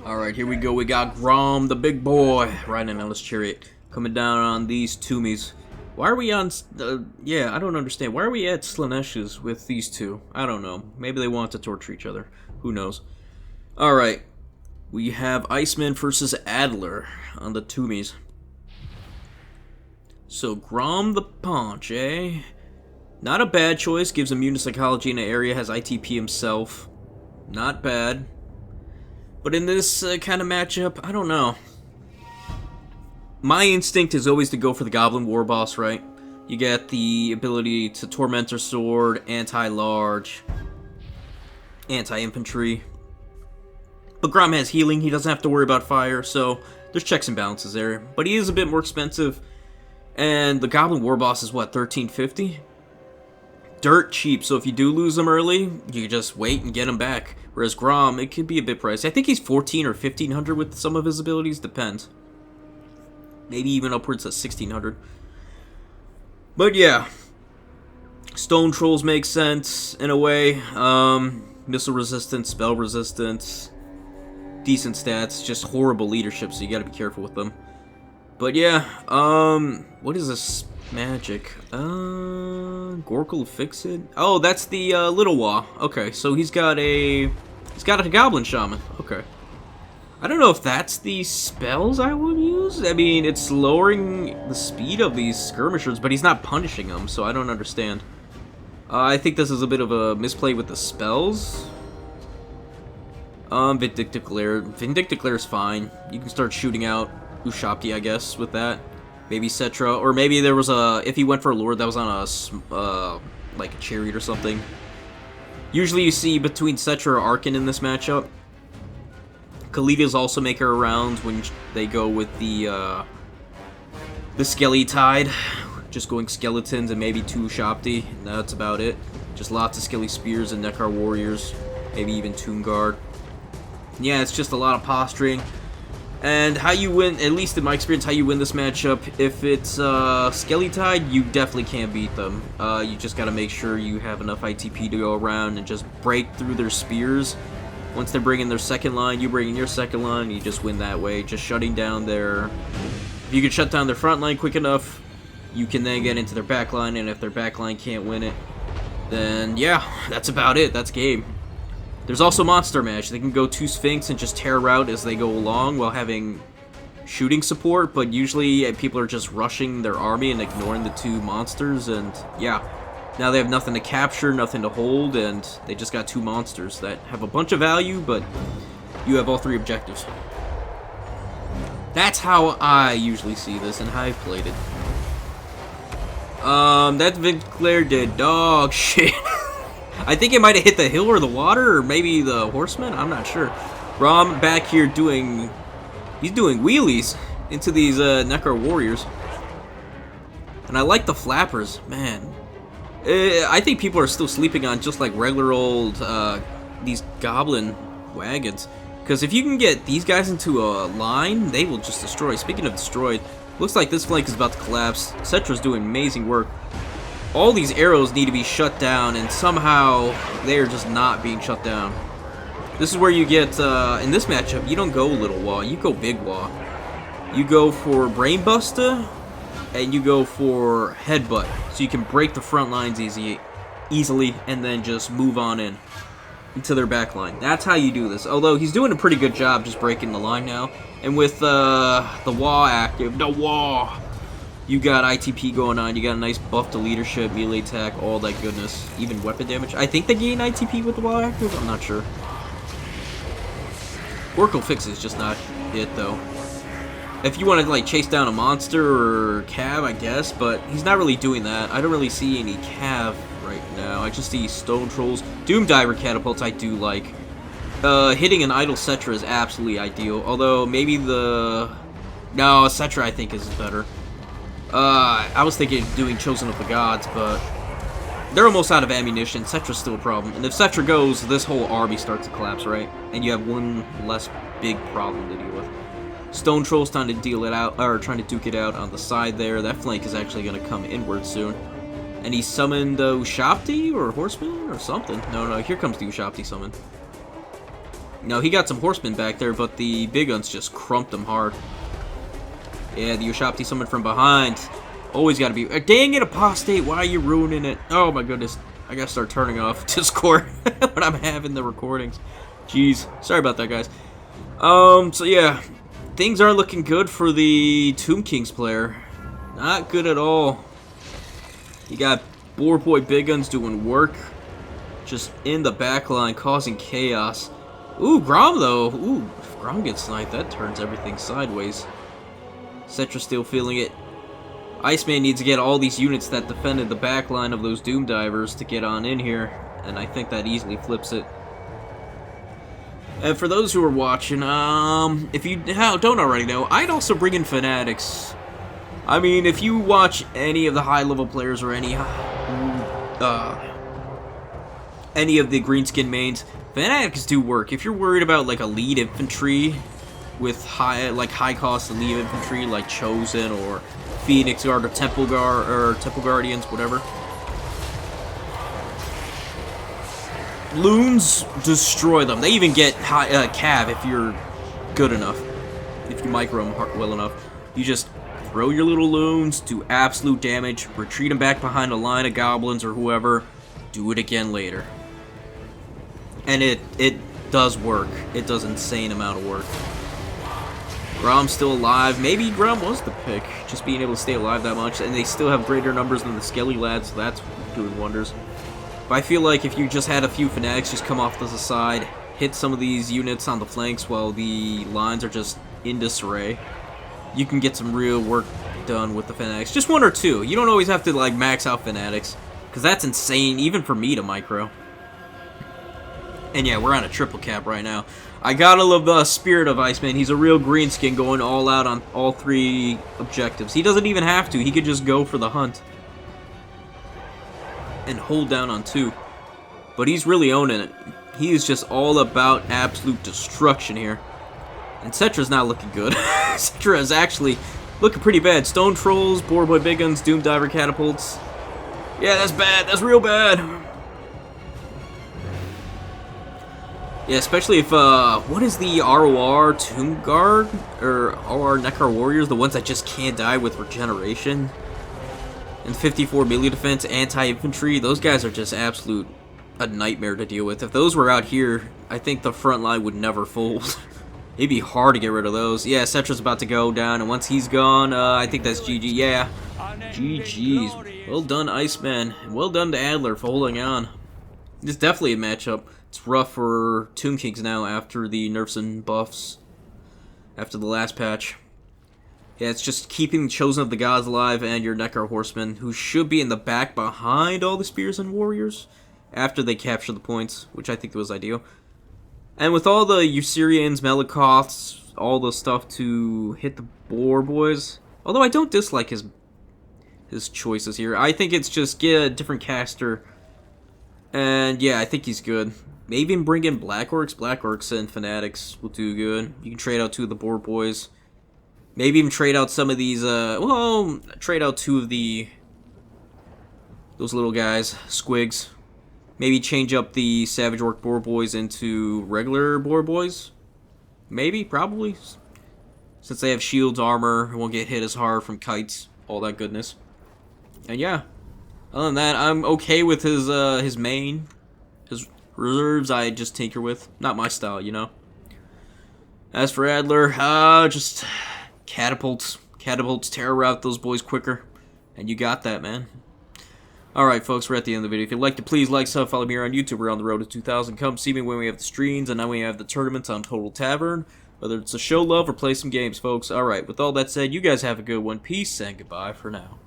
Alright, here we go. We got Grom, the big boy, riding on his chariot, coming down on these Toomies. Why are we on... yeah, I don't understand. Why are we at Slanesh's with these two? I don't know. Maybe they want to torture each other. Who knows? Alright. We have Iceman versus Adler on the Toomies. So, Grom the Paunch, eh? Not a bad choice. Gives immune to psychology in the area. Has ITP himself. Not bad. But in this kind of matchup, I don't know. My instinct is always to go for the Goblin War Boss, right? You get the ability to Tormentor Sword, Anti-Large, Anti-Infantry. But Grom has healing, he doesn't have to worry about fire, so there's checks and balances there. But he is a bit more expensive, and the Goblin War Boss is what, $13.50? Dirt cheap, so if you do lose him early, you just wait and get him back. Whereas Grom, it could be a bit pricey. I think he's $1,400 or $1,500 with some of his abilities, depends. Maybe even upwards of $1,600. But yeah, Stone Trolls make sense in a way. Missile resistance, spell resistance, decent stats, just horrible leadership, so you gotta be careful with them. But yeah, what is this magic? Gorkle Fix It? Oh, that's the Little Wah. Okay, so he's got a Goblin Shaman. Okay. I don't know if that's the spells I would use. I mean, it's lowering the speed of these skirmishers, but he's not punishing them, so I don't understand. I think this is a bit of a misplay with the spells. Vindictive Glare. Vindictive Glare is fine. You can start shooting out Ushapti, I guess, with that. Maybe Cetra, or maybe there was a... If he went for a Lord, that was on a, like a chariot or something. Usually you see between Cetra or Arkin in this matchup. Kalitas also make her around when they go with the Skelly Tide. Just going Skeletons and maybe 2 Ushapti. That's about it. Just lots of Skelly Spears and Nekar Warriors. Maybe even Tomb Guard. Yeah, it's just a lot of posturing. And how you win, at least in my experience, how you win this matchup, if it's Skelly Tide, you definitely can't beat them. You just gotta make sure you have enough ITP to go around and just break through their spears. Once they're bringing their second line, you bring in your second line, you just win that way. Just shutting down their... If you can shut down their front line quick enough, you can then get into their back line, and if their back line can't win it, then yeah, that's about it. That's game. There's also Monster Mash. They can go 2 Sphinx and just tear out as they go along while having shooting support, but usually people are just rushing their army and ignoring the 2 monsters, and yeah. Now they have nothing to capture, nothing to hold, and they just got 2 monsters that have a bunch of value, but you have all 3 objectives. That's how I usually see this and how I've played it. That Vinclair did dog shit. I think it might have hit the hill or the water, or maybe the horseman, I'm not sure. Rom back here doing... He's doing wheelies into these Nekar Warriors. And I like the flappers, man. I think people are still sleeping on just like regular old, these goblin wagons. Because if you can get these guys into a line, they will just destroy. Speaking of destroyed, looks like this flank is about to collapse. Cetra's doing amazing work. All these arrows need to be shut down, and somehow they are just not being shut down. This is where you get, in this matchup, you don't go Little Wah, you go Big Wah. You go for Brainbuster, and you go for Headbutt, so you can break the front lines easily, and then just move on into their back line. That's how you do this. Although he's doing a pretty good job just breaking the line now. And with the Wah active, the Wah, you got ITP going on. You got a nice buff to leadership, melee attack, all that goodness. Even weapon damage. I think they gain ITP with the Wah active. I'm not sure. Gorkle Fix is just not it though. If you want to like chase down a monster or Cav, I guess, but he's not really doing that. I don't really see any Cav right now. I just see Stone Trolls. Doom Diver Catapults I do like. Hitting an idle Cetra is absolutely ideal. Although maybe the... No, Cetra I think is better. I was thinking of doing Chosen of the Gods, but they're almost out of ammunition. Cetra's still a problem. And if Cetra goes, this whole army starts to collapse, right? And you have one less big problem to deal with. Stone Troll's trying to deal it out, or trying to duke it out on the side there. That flank is actually going to come inward soon. And he summoned Ushapti or Horseman or something. No, here comes the Ushapti summon. No, he got some horsemen back there, but the big guns just crumped him hard. Yeah, the Ushopti summoned from behind. Always gotta be... dang it, Apostate, why are you ruining it? Oh my goodness. I gotta start turning off Discord when I'm having the recordings. Jeez. Sorry about that, guys. So yeah. Things aren't looking good for the Tomb Kings player. Not good at all. You got Boar Boy Big Guns doing work. Just in the back line, causing chaos. Ooh, Grom though. Ooh, if Grom gets sniped, that turns everything sideways. Cetra still feeling it. Iceman needs to get all these units that defended the back line of those Doom Divers to get on in here, and I think that easily flips it. And for those who are watching, if you don't already know, I'd also bring in Fanatics. I mean, if you watch any of the high-level players or any of the Greenskin mains, Fanatics do work. If you're worried about like elite infantry with high cost elite infantry like Chosen or Phoenix Guard or Temple Guardians, whatever. Loons destroy them. They even get cav if you're good enough. If you micro them well enough. You just throw your little loons, do absolute damage, retreat them back behind a line of goblins or whoever, do it again later. And it does work. It does insane amount of work. Grom's still alive. Maybe Grom was the pick, just being able to stay alive that much, and they still have greater numbers than the Skelly lads, so that's doing wonders. But I feel like if you just had a few Fanatics just come off to the side, hit some of these units on the flanks while the lines are just in disarray, you can get some real work done with the Fanatics. Just one or two. You don't always have to like max out Fanatics, because that's insane, even for me to micro. And yeah, we're on a triple cap right now. I gotta love the spirit of Iceman. He's a real greenskin going all out on all three objectives. He doesn't even have to. He could just go for the hunt. And hold down on two. But he's really owning it. He is just all about absolute destruction here. And Cetra's not looking good. Cetra is actually looking pretty bad. Stone Trolls, Boar Boy Big Guns, Doom Diver Catapults. Yeah, that's bad. That's real bad. Yeah, especially if, what is the ROR Tomb Guard? Or ROR Nekar Warriors? The ones that just can't die with regeneration? And 54 melee defense, anti-infantry? Those guys are just a nightmare to deal with. If those were out here, I think the front line would never fold. It'd be hard to get rid of those. Yeah, Cetra's about to go down, and once he's gone, I think that's GG. Yeah, GG's. Well done, Iceman. And well done to Adler for holding on. It's definitely a matchup. It's rough for Tomb Kings now after the nerfs and buffs. After the last patch. Yeah, it's just keeping the Chosen of the Gods alive and your Nekar Horsemen, who should be in the back behind all the Spears and Warriors after they capture the points, which I think was ideal. And with all the Usurians, Melikoths, all the stuff to hit the Boar Boys, although I don't dislike his choices here. I think it's just get a different caster. And yeah, I think he's good. Maybe even bring in Black Orcs. Black Orcs and Fanatics will do good. You can trade out two of the Boar Boys. Maybe even trade out some of these, well, trade out two of those little guys, Squigs. Maybe change up the Savage Orc Boar Boys into regular Boar Boys. Maybe, probably. Since they have shields, armor, won't get hit as hard from kites, all that goodness. And yeah. Other than that, I'm okay with his main. His reserves, I just tinker with. Not my style, you know. As for Adler, just catapults. Catapults terror route those boys quicker. And you got that, man. Alright, folks, we're at the end of the video. If you'd like to, please like, sub, follow me here on YouTube. We're on the road to 2,000. Come see me when we have the streams, and now we have the tournaments on Total Tavern. Whether it's a show love or play some games, folks. Alright, with all that said, you guys have a good one. Peace, and goodbye for now.